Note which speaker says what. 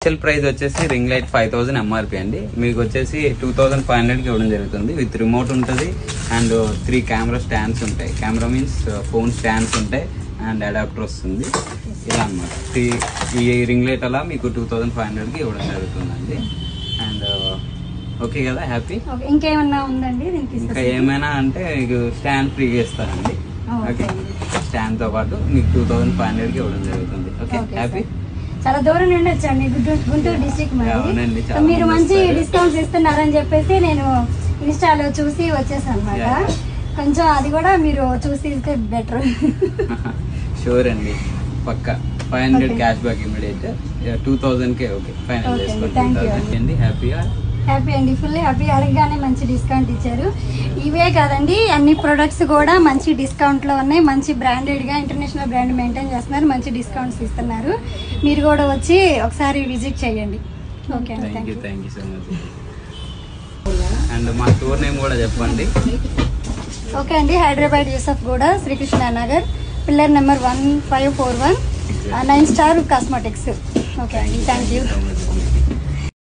Speaker 1: Actual price వచ్చేసి ring light 5000 MRP అండి. మీకు వచ్చేసి 2500 కి ఇవ్వడం జరుగుతుంది. విత్ రిమోట్ ఉంటుంది అండ్ 3 కెమెరా స్టాండ్స్ ఉంటాయి. కెమెరా మీన్స్ ఫోన్ స్టాండ్స్ ఉంటాయి అండ్ అడాప్టర్ వస్తుంది. ఇలా అనమాట. ఈ రింగ్ లైట్ అలా మీకు 2500 కి ఇవ్వడం జరుగుతుందండి. అండ్ ఓకే కదా, హ్యాపీ.
Speaker 2: ఇంకేమన్నా ఉందండి?
Speaker 1: ఇంకా ఏమైనా అంటే మీకు స్టాండ్ ఫ్రీగా ఇస్తారండి. ఓకే, స్టాండ్ తో పాటు మీకు 2500 కి ఇవ్వడం జరుగుతుంది. Okay, happy.
Speaker 2: చాలా దూరం నుండి వచ్చండి, గుంటూరు డిస్ట్రిక్ట్ మరి. మీరు మంచి డిస్కౌంట్స్ ఇస్తున్నారని చెప్పేసి నేను ఇన్స్టాలో చూసి వచ్చేసాను అనమాట. కొంచెం అది కూడా మీరు చూసి ఇస్తే బెటర్.
Speaker 1: షూర్ అండి, పక్కా 500 క్యాష్ బ్యాక్ ఇమీడియట్. 2000 కే ఓకే ఫైనల్ చేసుకోండి. హ్యాపీగా?
Speaker 2: హ్యాపీ అండి, ఫుల్ హ్యాపీ. అడగగానే మంచి డిస్కౌంట్ ఇచ్చారు. ఇవే కాదండి, అన్ని ప్రొడక్ట్స్ కూడా మంచి డిస్కౌంట్లో ఉన్నాయి. మంచి బ్రాండెడ్గా ఇంటర్నేషనల్ బ్రాండ్ మెయింటైన్ చేస్తున్నారు. మంచి డిస్కౌంట్స్ ఇస్తున్నారు. మీరు కూడా వచ్చి ఒకసారి విజిట్ చేయండి. ఓకే అండి,
Speaker 1: thank you so much. And మా స్టోర్ నేమ్ కూడా చెప్పండి.
Speaker 2: ఓకే అండి, Hyderabad Yousufguda, Srikrishna Nagar, pillar number 1541, 9 star cosmetics. Okay అండి, థ్యాంక్ యూ.